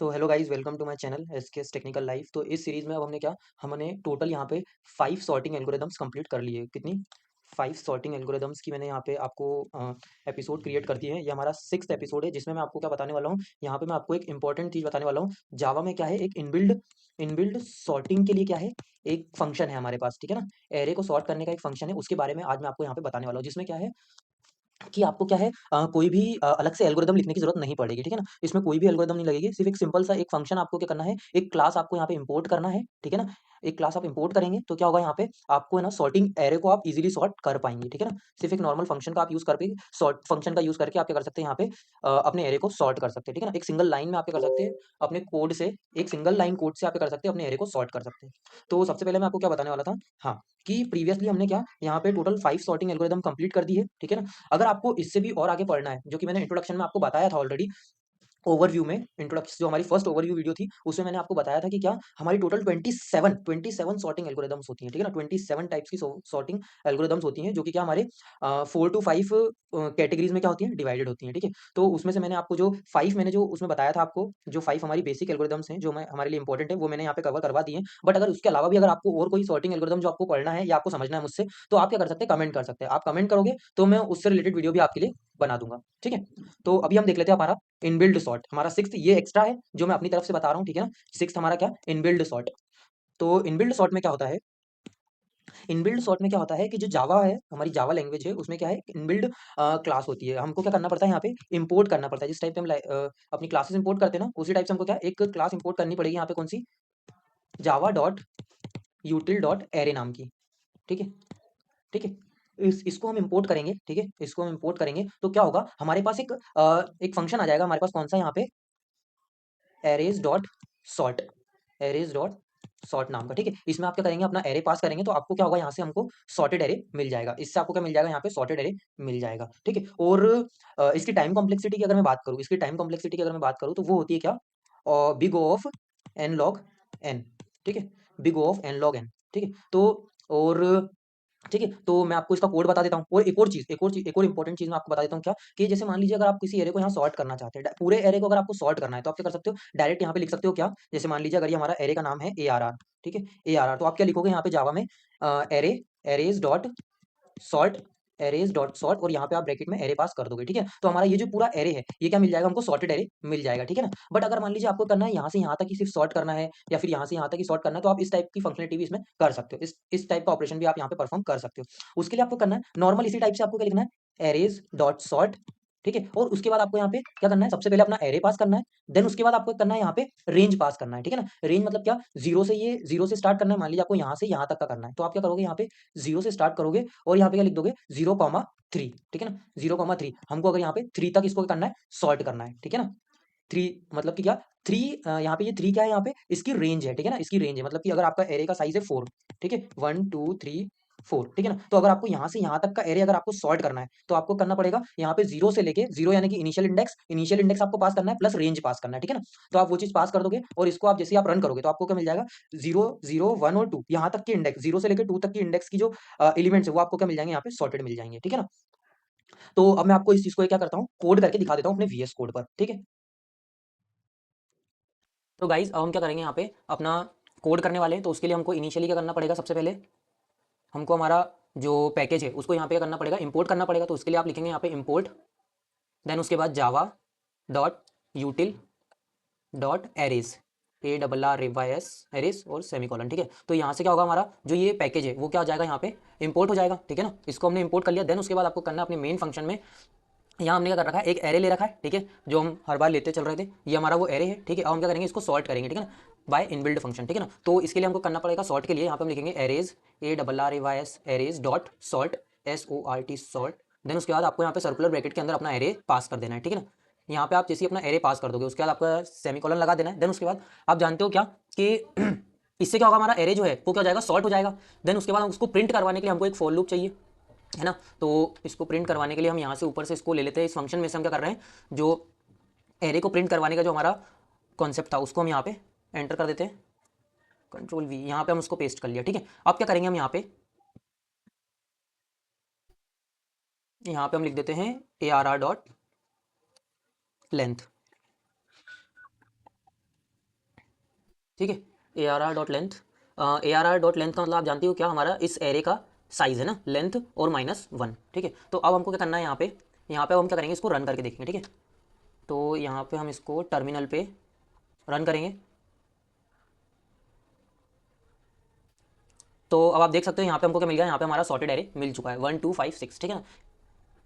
तो hello guys, welcome to my channel SKS technical life. तो इस सीरीज में अब हमने टोटल यहाँ पे 5 सॉर्टिंग एल्गोरिदम्स कंप्लीट कर लिए। कितनी? 5 सॉर्टिंग एल्गोरिदम्स की मैंने यहाँ पे आपको एपिसोड क्रिएट कर दिए हैं। ये हमारा 6th एपिसोड है, जिसमें मैं आपको क्या बताने वाला हूँ। यहाँ पे मैं आपको एक इंपॉर्टेंट चीज़ बताने वाला हूँ। जावा में क्या है, एक इनबिल्ड इनबिल्ड सॉर्टिंग के लिए क्या है, एक फंक्शन है हमारे पास, ठीक है ना। एरे को सॉर्ट करने का एक फंक्शन है, उसके बारे में आज मैं आपको यहाँ पे बताने वाला हूँ, जिसमें क्या है कि आपको क्या है, कोई भी अलग से एल्गोरिदम लिखने की ज़रूरत नहीं पड़ेगी, ठीक है ना? इसमें कोई भी एल्गोरिदम नहीं लगेगी, सिर्फ़ एक सिंपल सा एक फ़ंक्शन आपको क्या करना है, एक क्लास आपको यहाँ पे इम्पोर्ट करना है, ठीक है ना? एक क्लास आप इम्पोर्ट करेंगे तो क्या होगा, यहाँ पे आपको है ना सॉर्टिंग एरे को आप ईज़िली सॉर्ट कर पाएँगे, ठीक है ना? सिर्फ़ एक नॉर्मल फ़ंक्शन का आप यूज़ करके सॉर्ट फ़ंक्शन का यूज़ करके आप क्या कर सकते हैं, यहाँ पे अपने एरे को सॉर्ट कर सकते हैं, ठीक है ना? एक सिंगल लाइन में आप क्या कर सकते हैं, अपने कोड से एक सिंगल लाइन कोड से आप क्या कर सकते हैं, अपने एरे को सॉर्ट कर सकते हैं। तो सबसे पहले मैं आपको क्या बताने वाला था, हाँ, कि प्रीवियसली हमने क्या यहाँ पे टोटल 5 सॉर्टिंग एल्गोरिदम कंप्लीट कर दी है, ठीक है ना? अगर आपको इससे भी और आगे पढ़ना है, जो कि मैंने इंट्रोडक्शन में आपको बताया था ऑलरेडी, ओवरव्यू में इंट्रोडक्शन जो हमारी फर्स्ट ओवरव्यू वीडियो थी, उसमें मैंने आपको बताया था कि क्या हमारी टोटल 27 सॉर्टिंग एल्गोरिदम्स होती हैं, ठीक है ना। 27 टाइप्स की सॉर्टिंग एल्गोरिदम्स होती हैं, जो कि क्या हमारे 4 टू 5 कैटेगरीज में क्या होती हैं, डिवाइडेड होती हैं, ठीक है। तो उसमें से मैंने आपको जो 5 मैंने जो उसमें बताया था आपको, जो 5 हमारी बेसिक एल्गोरिदम्स हैं, जो मैं हमारे लिए इंपॉर्टेंट है, वो मैंने यहाँ पे कवर करवा दिए हैं। बट अगर उसके अलावा भी अगर आपको और कोई सॉर्टिंग एल्गोरिदम जो आपको पढ़ना है या आपको समझना है मुझसे, तो आप क्या कर सकते हैं, कमेंट कर सकते हैं। आप कमेंट करोगे तो मैं उससे रिलेटेड वीडियो भी आपके लिए बना दूंगा, ठीक है। तो अभी हम देख लेते हैं हमारा इनबिल्ड सॉर्ट। हमारा 6th ये एक्स्ट्रा है जो मैं अपनी तरफ से बता रहा हूँ, ठीक है ना। 6th हमारा क्या, इनबिल्ड सॉर्ट। तो इनबिल्ड सॉर्ट में क्या होता है, इनबिल्ड सॉर्ट में क्या होता है कि जो जावा है, हमारी जावा लैंग्वेज है, उसमें क्या है, इनबिल्ड क्लास होती है। हमको क्या करना पड़ता है, यहाँ पे इंपोर्ट करना पड़ता है। जिस टाइप पे हम अपनी क्लासेस इंपोर्ट करते हैं ना, उसी टाइप से हमको क्या एक क्लास इंपोर्ट करनी पड़ेगी यहाँ पे। कौन सी? Java dot util dot array नाम की, ठीक है, ठीक है। इसको हम इंपोर्ट करेंगे, ठीक है, इसको हम इंपोर्ट करेंगे तो क्या होगा, हमारे पास एक फंक्शन आ जाएगा हमारे पास। कौन सा? यहाँ पे arrays dot sort, arrays dot sort नाम का, ठीक है। इसमें आप क्या करेंगे, अपना एरे पास करेंगे तो आपको क्या होगा, यहाँ से हमको सॉर्टेड एरे मिल जाएगा। इससे आपको क्या मिल जाएगा, यहाँ पे सॉर्टेड एरे मिल जाएगा, ठीक है। और इसकी टाइम कॉम्प्लेक्सिटी की अगर मैं बात करूँ, इसकी टाइम कॉम्प्लेक्सिटी की अगर मैं बात करूँ, तो वो होती है क्या, big O of N log N, ठीक है, big O of N log N, ठीक है। तो और ठीक है, तो मैं आपको इसका कोड बता देता हूँ। और एक और इंपॉर्टेंट चीज़ मैं आपको बता देता हूँ क्या, कि जैसे मान लीजिए अगर आप किसी एरे को यहाँ सॉर्ट करना चाहते हैं, पूरे एरे को अगर आपको सॉर्ट करना है, तो आप क्या कर सकते हो, डायरेक्ट यहाँ पे लिख सकते हो क्या, जैसे मान लीजिए अगर ये हमारा एरे का नाम है ARR, ठीक है, ARR, तो आप क्या लिखोगे यहाँ पे जावा में, array arrays dot sort, arrays dot sort, और यहाँ पे आप ब्रैकेट में एरे पास कर दोगे, ठीक है। तो हमारा ये जो पूरा एरे है, ये क्या मिल जाएगा हमको, सॉर्टेड एरे मिल जाएगा, ठीक है ना। बट अगर मान लीजिए आपको करना है यहाँ से यहाँ तक ही सिर्फ सॉर्ट करना है, या फिर यहाँ से यहाँ तक ही सॉर्ट करना है, तो आप इस टाइप की फंक्शनलिटी भी इसमें कर सकते हो। इस टाइप का ऑपरेशन भी आप यहाँ पे परफॉर्म कर सकते हो। उसके लिए आपको करना है नॉर्मल इसी टाइप से आपको क्या लिखना है, एरेज डॉट सॉर्ट, ठीक है। और उसके बाद आपको यहाँ पे क्या करना है, सबसे पहले अपना एरे पास करना है, देन उसके बाद आपको करना है यहाँ पे रेंज पास करना है, ठीक है ना। रेंज मतलब क्या, जीरो से स्टार्ट करना है। मान लीजिए आपको यहाँ से यहाँ तक का करना है, तो आप क्या करोगे, यहाँ पे जीरो से स्टार्ट करोगे और यहाँ पे क्या लिख दोगे, 0,3, ठीक है ना, 0,3। हमको अगर यहाँ पे 3 तक इसको करना है, सॉर्ट करना है, ठीक है ना। 3 मतलब कि क्या, 3 यहाँ पे ये 3 क्या है, यहाँ पे इसकी रेंज है, ठीक है ना, इसकी रेंज है। मतलब कि अगर आपका एरे का साइज है 4, ठीक है, 1 2 3 4, ठीक है ना। तो अगर आपको यहाँ से यहाँ तक का एरे अगर आपको सॉर्ट करना है, तो आपको करना पड़ेगा यहाँ पे जीरो से लेके, जीरो यानी कि इनिशियल इंडेक्स आपको पास करना है, प्लस रेंज पास करना है, ठीक है ना। तो आप वो चीज पास कर दोगे और इसको आप जैसे आप रन करोगे, तो आपको क्या मिल जाएगा, 0 0 1 और 2 यहाँ तक की इंडेक्स, 0 से लेकर 2 तक की इंडेक्स की जो एलिमेंट्स है, वो आपको क्या मिल जाएंगे, यहाँ पे सॉर्टेड मिल जाएंगे, ठीक है ना। तो अब मैं आपको इस चीज को क्या करता हूँ, कोड करके दिखा देता हूँ अपने VS कोड पर, ठीक है। तो गाइज अब हम क्या करेंगे, यहाँ पे अपना कोड करने वाले हैं। तो उसके लिए हमको इनिशियली क्या करना पड़ेगा, सबसे पहले हमको हमारा जो पैकेज है उसको यहाँ पे क्या करना पड़ेगा, इंपोर्ट करना पड़ेगा। तो उसके लिए आप लिखेंगे यहाँ पे इंपोर्ट, देन उसके बाद जावा dot util dot arrays, ARRAYS arrays और सेमीकोलन, ठीक है। तो यहाँ से क्या होगा, हमारा जो ये पैकेज है वो क्या हो जाएगा, यहाँ पे इंपोर्ट हो जाएगा, ठीक है ना। इसको हमने इंपोर्ट कर लिया। देन उसके बाद आपको करना है अपने मेन फंक्शन में, यहाँ हमने क्या कर रखा है, एक एरे ले रखा है, ठीक है, जो हम हर बार लेते चल रहे थे। ये हमारा वो एरे है, ठीक है। अब हम क्या करेंगे, इसको सॉर्ट करेंगे, ठीक है ना, बाय इनबिल्ड फंक्शन, ठीक है ना। तो इसके लिए हमको करना पड़ेगा, सॉर्ट के लिए यहाँ पे हम लिखेंगे arrays, ARRAYS arrays dot sort, SORT sort. Then उसके बाद आपको यहाँ पे सर्कुलर ब्रैकेट के अंदर अपना एरे पास कर देना है, ठीक है ना। यहाँ पे आप जैसे ही अपना एरे पास कर दोगे, उसके बाद आपका सेमीकोलन लगा देना है। देन उसके बाद आप जानते हो क्या कि इससे क्या होगा, हमारा एरे जो है वो क्या हो जाएगा, सॉर्ट हो जाएगा। देन उसके बाद हम उसको प्रिंट करवाने के लिए हमको एक फॉर लूप चाहिए, है ना। तो इसको प्रिंट करवाने के लिए हम यहाँ से ऊपर से इसको ले लेते हैं। इस फंक्शन में से हम क्या कर रहे हैं, जो एरे को प्रिंट करवाने का जो हमारा कॉन्सेप्ट था, उसको हम यहाँ पे एंटर कर देते हैं, Ctrl+V। यहाँ पे हम उसको पेस्ट कर लिया, ठीक है। अब क्या करेंगे, हम यहाँ पे हम लिख देते हैं ARR डॉट लेंथ, ठीक है। A R R dot length, A R R dot length का मतलब आप जानती हो क्या, हमारा इस एरे का साइज़ है ना, लेंथ और -1। ठीक है, तो अब हमको क्या करना है, यहाँ पे अब हम क्या करेंगे, इसको रन करके देखेंगे। ठीक है, तो यहाँ पे हम इसको टर्मिनल पे रन करेंगे। तो अब आप देख सकते हो यहाँ पे हमको क्या मिल गया, यहाँ पे हमारा सॉर्टेड एरे मिल चुका है 1 2 5 6। ठीक है ना,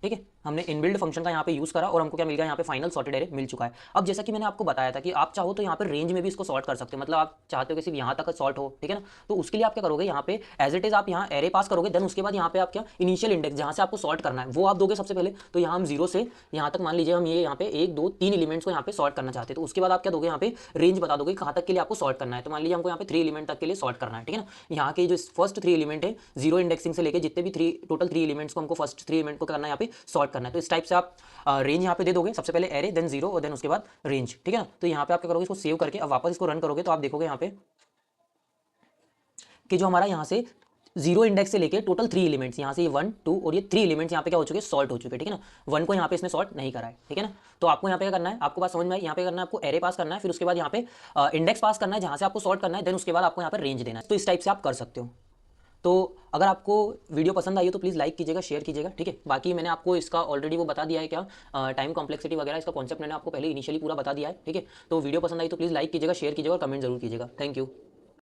ठीक है, हमने इनबिल्ड फंक्शन का यहाँ पे यूज़ करा और हमको क्या मिल गया, यहाँ पे फाइनल सॉर्टेड एरे मिल चुका है। अब जैसा कि मैंने आपको बताया था कि आप चाहो तो यहाँ पे रेंज में भी इसको सॉर्ट कर सकते हो, मतलब आप चाहते हो कि सिर्फ यहाँ तक सॉर्ट हो। ठीक है ना, तो उसके लिए आप क्या करोगे, यहाँ पे एज इट इज आप यहाँ एरे पास करोगे, देन उसके बाद यहाँ पे आप क्या इनिशियल इंडेक्स जहाँ से आपको सॉर्ट करना है वो आप दोगे सबसे पहले। तो यहाँ हम 0 से यहाँ तक मान लीजिए हम ये यहाँ पे 1 2 3 एलिमेंट्स को यहाँ पे सॉर्ट करना चाहते हैं, तो उसके बाद आप क्या दोगे, यहाँ पे रेंज बता दोगे कहाँ तक के लिए आपको सॉर्ट करना है। तो मान लीजिए हमको यहाँ पे 3 एलिमेंट तक के लिए सॉर्ट करना है। ठीक है ना, यहाँ के जो फर्स्ट 3 एलिमेंट है, 0 इंडेक्सिंग से लेके जितने भी 3 टोटल 3 एलिमेंट्स को हमको फर्स्ट 3 एलिमेंट को करना है यहाँ पे सॉर्ट करना है। तो इस टाइप से आप रेंज यहाँ पे दे दोगे, सबसे पहले एरे देन 0 और देन उसके बाद रेंज। ठीक है ना, तो यहाँ पे आप क्या करोगे, इसको सेव करके अब वापस इसको रन करोगे तो आप देखोगे यहाँ पे कि जो हमारा यहाँ से 0 इंडेक्स से लेके टोटल 3 एलिमेंट्स, यहाँ से ये 1 2 और ये 3 एलिमेंट्स यहाँ पे क्या हो चुके हैं, सॉल्ट हो चुके हैं। ठीक है ना, 1 को यहाँ पे इसने सॉल्ट नहीं करा है। ठीक है ना, तो आपको यहाँ पे क्या करना है, आपको बात समझ में आई, यहाँ पे करना है आपको एरे पास करना है, फिर उसके बाद यहाँ पे इंडेक्स पास करना है जहाँ से आपको सॉर्ट करना है, देन उसके बाद आपको यहाँ पे रेंज देना है। तो इस टाइप से आप कर सकते हो। तो अगर आपको वीडियो पसंद आई हो तो प्लीज़ लाइक कीजिएगा, शेयर कीजिएगा। ठीक है, बाकी मैंने आपको इसका ऑलरेडी वो बता दिया है क्या, टाइम कॉम्प्लेक्सिटी वगैरह इसका कॉन्सेप्ट मैंने आपको पहले इनिशियली पूरा बता दिया है। ठीक है, तो वीडियो पसंद आई तो प्लीज़ लाइक कीजिएगा, शेयर कीजिएगा और कमेंट जरूर कीजिएगा। Thank you.